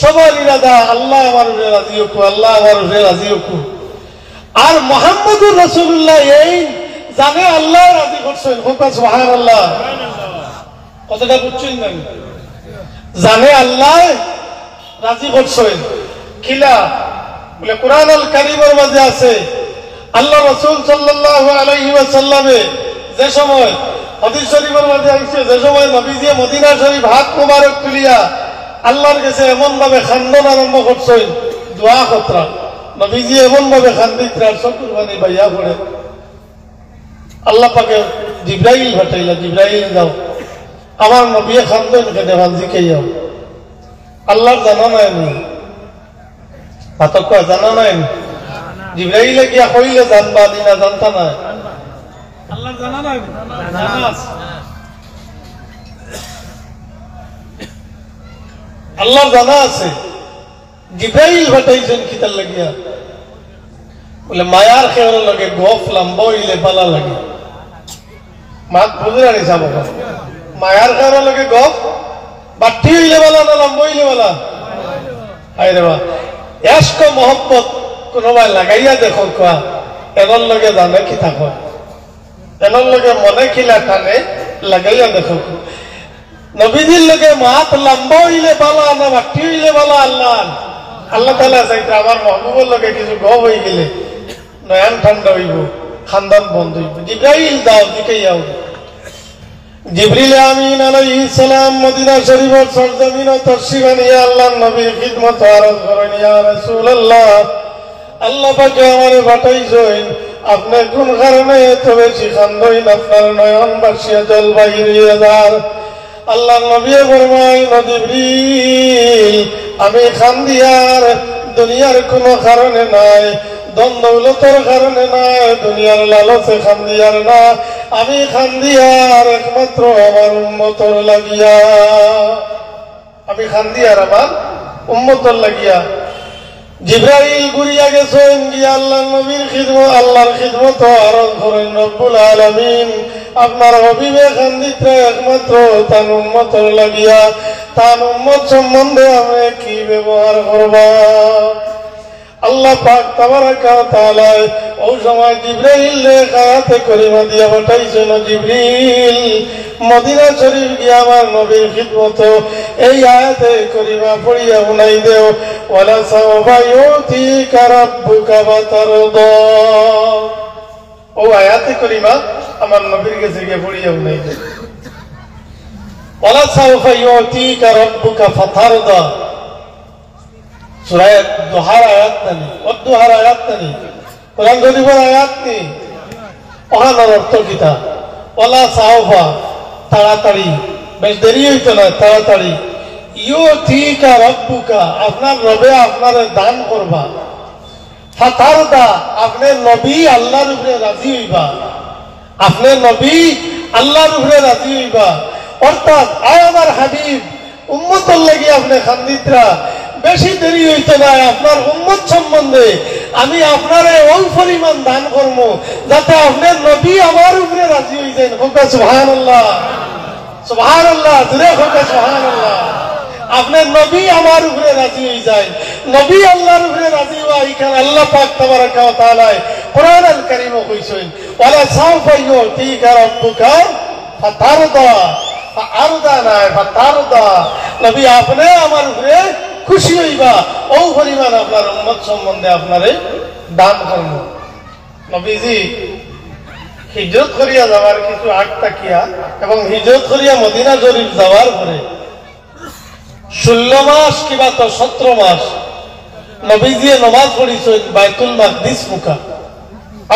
সবার ইরাদা আল্লাহ আমার উপরে রাজি হোক আল্লাহ আমার উপরে রাজি হোক আর মুহাম্মদুর রাসূলুল্লাহ এই জানে আল্লাহ রাজি করছেন সুবহানাল্লাহ কতটা বুঝছেন না জানে আল্লাহ রাজি করছেন কিলা বলে কোরআন আল কারীমের মধ্যে আছে আল্লাহ রাসূল সাল্লাল্লাহু আলাইহি ওয়াসাল্লামে যে সময় হাদিস শরীফের মধ্যে আছে যে সময় নবীজি মদিনা শরীফ হাত মোবারক তুলিয়া আল্লাহর কাছে এমন ভাবে খান্দন আরম্ভ করছেন দোয়া খতরা নবীজি এমন ভাবে খান্দিত্রার সব কুরবানি বাইয়া পড়ে আল্লাহ পাকে জিবরাইল পাঠাইলা জিবরাইল যাও আমার নবী খান্দন কেটে ভাঞ্জি কে যাও আল্লাহর জানা নাই আমি পাতক জানা নাই জিবরাইলে গিয়া কইলে জানবা দিনা জানতা না আল্লাহর জানা নাই জানা আল্লাহ জানা আছে জিব্রাইল পাঠাইছেন কিতার লাগিয়া বলে মায়ার খেয়ার লাগে গফ লম্বা হইলে পালা লাগে মাত বুঝে আনি যাব মায়ার খেয়ার লাগে গফ বাটি হইলে পালা না লম্বা হইলে পালা আরে বা এশক মহব্বত কোনোবাই লাগাইয়া দেখো কোয়া এর লগে জানে কি থাকো এর লগে মনে খিলা টানে লাগাইয়া দেখো নবীজির লগে মাত লম্বা হইলে পালা না বাটি হইলে পালা আল্লাহ আল্লাহ তাআলা চাইতে আমার মাহবুবের লগে কিছু গপ হয়ে গেলে নয়ন ঠান্ডা হইব খানদান বন্ধ হইব জিব্রাইল দাও দিকেইয়াও জিবরিল আমিন আলাইহিস সালাম মদিনা শরীফের সরজমিন ও তশরিফ নিয়ে আল্লাহর নবীর খিদমত আরজ করেন ইয়া রাসূলুল্লাহ আল্লাহ পাক আমারে পাঠাইছেন আপনি কোন কারণে এত বেশি খান্দইন আপনার নয়ন বাসিয়া জল বাইরে যার আল্লাহর নবী ফরমায় জিবরিল আমি খান্দিয়ার দুনিয়ার কোনো কারণে নাই ধন দৌলতের কারণে নাই দুনিয়ার লালচে খান্দিয়ার না আমি খান্দিয়ার একমাত্র আমার উম্মতর লাগিয়া আমি খান্দিয়ার আমার উম্মতর লাগিয়া জিব্রাইল ঘুরিয়া গেছেন গিয়া আল্লাহর নবীর খিদমত আল্লাহর খিদমত আরজ করেন রব্বুল আলামিন আপনার হবিবে খান্দিতে একমাত্র তার উম্মতর লাগিয়া তার উম্মত সম্বন্ধে আমি কি ব্যবহার করবা আল্লাহ পাক তাবারাকা ওয়া তাআলা ওই সময় জিবরাইল আয়াতে করিমা দিয়া পাঠাইছেন জিবরিল মদিনা শরীফ গিয়া আমার নবীর খিদমত এই আয়াতে করিমা পড়িয়া শুনাই দেও ওয়ালা সাওফা ইউতিকা রাব্বুকা ফাতারদা ও আয়াতে করিমা আমার নবীর কাছে গিয়ে পড়িয়া শুনাই দেও ওয়ালা সাওফা ইউতিকা রাব্বুকা ফাতারদা সূরা দুহার আয়াত নানি দুহার আয়াত নানি কোরআন শরীফের আয়াত নি ওখানের অর্থ কিতা ওয়ালা সাওফা তাড়াতাড়ি বেশ দেরি হইতো না তাড়াতাড়ি ইউতিকা রাব্বুকা আপনার রবে আপনার দান করবা ফাতারদা আপনি নবী আল্লাহর উপরে রাজি হইবা আপনি নবী আল্লাহর উপরে রাজি হইবা অর্থাৎ আয় আমার হাবিব উম্মতর লাগি আপনি খান্দিতরা বেশি দেরি হইতে না আপনার উম্মত সম্বন্ধে আমি আপনারে ওই পরিমাণ দান করব যাতে আপনার নবী আমার উপরে রাজি হইতেন হোক সুবহানাল্লাহ সুবহানাল্লাহ জোরে হোক সুবহানাল্লাহ আপনার নবী আমার উপরে রাজি হয়ে যায় নবী আল্লাহর উপরে রাজি হওয়া এখানে আল্লাহ পাক তাবারাকা ওয়া তাআলা কোরআন আল কারীমে কইছেন ওয়ালা সাওফা ইউতিকা রাব্বুকা ফাতারদা ফাআরদা না ফাতারদা নবী আপনি আমার উপরে খুশি হইবা ও পরিমাণ আপনার উম্মত সম্বন্ধে আপনারে দান করব নবীজি হিজরত করিয়া যাওয়ার কিছু আগ তাকিয়া এবং হিজরত করিয়া মদিনা শরীফ যাওয়ার পরে 16 মাস কিবা তো 17 মাস নবীজি নামাজ পড়িছেন বাইতুল মাকদিস মুখা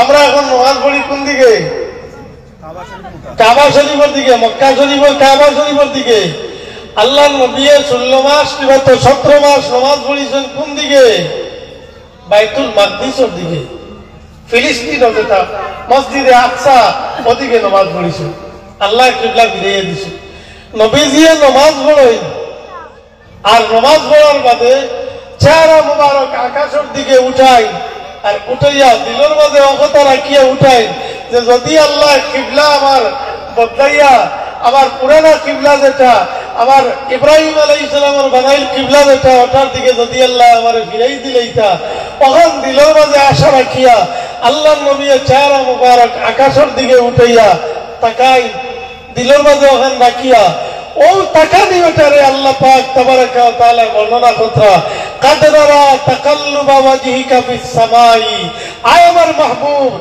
আমরা এখন নামাজ পড়ি কোন দিকে কাবা শরীফের দিকে মক্কা শরীফের কাবা শরীফের দিকে আল্লাহর নবী 16 মাস কিবা তো 17 মাস নামাজ পড়িছেন কোন দিকে বাইতুল মাকদিসের দিকে ফিলিস্তিন যেটা মসজিদে আকসা ওদিকে নামাজ পড়িছেন আল্লাহ কিবলা ফিরিয়ে দিয়েছে নবীজি নামাজ পড়েন আর নামাজ পড়ার বাদে চেহারা মুবারক আকাশের দিকে উঠাই আর উঠাইয়া দিলের মাঝে অকতা রাখিয়া উঠাই যে যদি আল্লাহ কিবলা আমার বদলাইয়া আমার পুরানা কিবলা যেটা আমার ইব্রাহিম আলাইহিস সালামের বানাইল কিবলা যেটা ওটার দিকে যদি আল্লাহ আমারে ফিরাই দিলেইতা তখন দিলের মাঝে আশা রাখিয়া আল্লাহর নবীর চেহারা মুবারক আকাশের দিকে উঠাইয়া তাকাই দিলের মাঝে ওখান রাখিয়া ও তাকানি ওটারে আল্লাহ পাক তাবারাকা ওয়া তাআলা বর্ণনা করতা কাদরা তাকাল্লুবা ওয়াজহিকা ফিস সামাই আয় আমার মাহবুব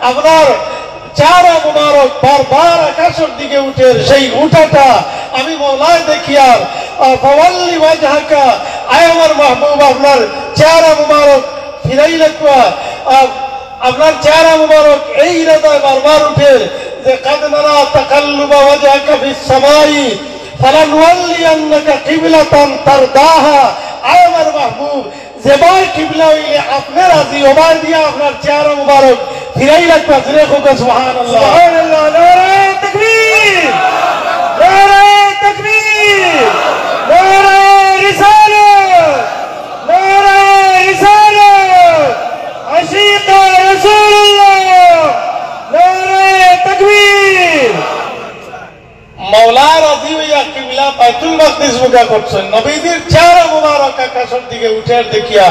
আপনার চেহারা মুবারক বারবার আকাশের দিকে উঠে সেই উঠাটা আমি মওলায় দেখি আর ফাওয়াল্লি ওয়াজহাকা আয় আমার মাহবুব আপনার চেহারা মুবারক ফিরাইলে কুয়া আপনার চেহারা মুবারক এই ইরাদায় বারবার উঠে যে কাদরা তাকাল্লুবা ওয়াজহাকা ফিস সামাই ফালানুওয়াল্লিয়ান্নাকা কিবলাতান তারদাহা আয় আমার মাহবুব যেবাই কিবলা হইলে আপনি রাজি ওবাই দিয়া আপনার চেহারা মুবারক ফিরাই রাখবা জোরে হোক সুবহানাল্লাহ সুবহানাল্লাহ নারে তাকবীর নারে তাকবীর নারে রিসালাত কিবলা বাইতুল মাকদিস মুখা করছেন নবীজির চেহারা মুবারক আকাশের দিকে উঠে দেখিয়া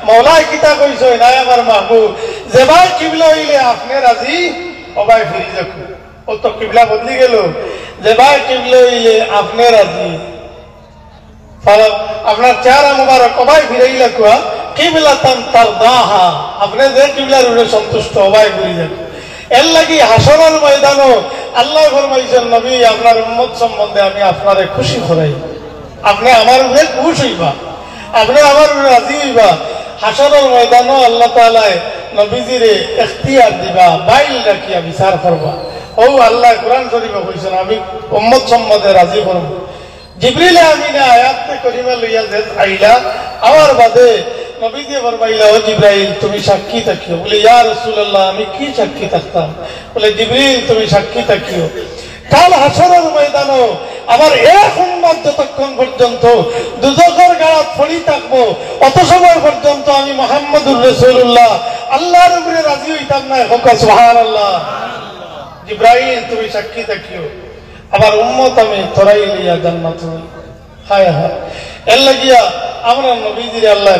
মওলাই কিতা কইছেন নাই আমার মাহবুব যেবার কিবলা হইলে আপনি রাজি ওবাই ফিরে যাকু ও তো কিবলা বদলি গেল যেবার কিবলা হইলে আপনি রাজি আপনার চেহারা মুবারক ওবাই ফিরাইলা কুয়া কিবলাতান তারদাহা আপনি যে কিবলার উপরে সন্তুষ্ট ওবাই ফিরে যাকু এর লাগি হাসরের ময়দানও আল্লাহ ফরমাইছেন নবী আপনার উম্মত সম্বন্ধে আমি আপনারে খুশি করাই আপনি আমার উপরে খুশ হইবা আপনি আমার উপরে রাজি হইবা হাসরের ময়দানও আল্লাহ তাআলা নবীজিরে ইখতিয়ার দিবা বাইল রাখিয়া বিচার করবা ও আল্লাহ কোরআন শরীফে কইছেন আমি উম্মত সম্বন্ধে রাজি করব জিবরিল আমিনে আয়াতে করিমা লইয়া যে আইলা আমার বাদে নবীজি ফরমাইলা ও জিবরাইল তুমি সাক্ষী থাকিও বলে ইয়া রাসূলুল্লাহ আমি কি সাক্ষী থাকতাম বলে জিবরিল তুমি সাক্ষী থাকিও কাল হাসরের ময়দানও আমার এক উম্মত যতক্ষণ পর্যন্ত দুজকের গাড়াত পড়ি থাকবো অত সময় পর্যন্ত আমি মুহাম্মদুর রাসূলুল্লাহ আল্লাহর উপরে রাজি হইতাম না হোক সুবহানাল্লাহ জিবরাইল তুমি সাক্ষী থাকিও আমার উম্মত আমি তরাই লিয়া জান্নাত হায় হায় এর লাগিয়া আমরা নবীজির আল্লাহ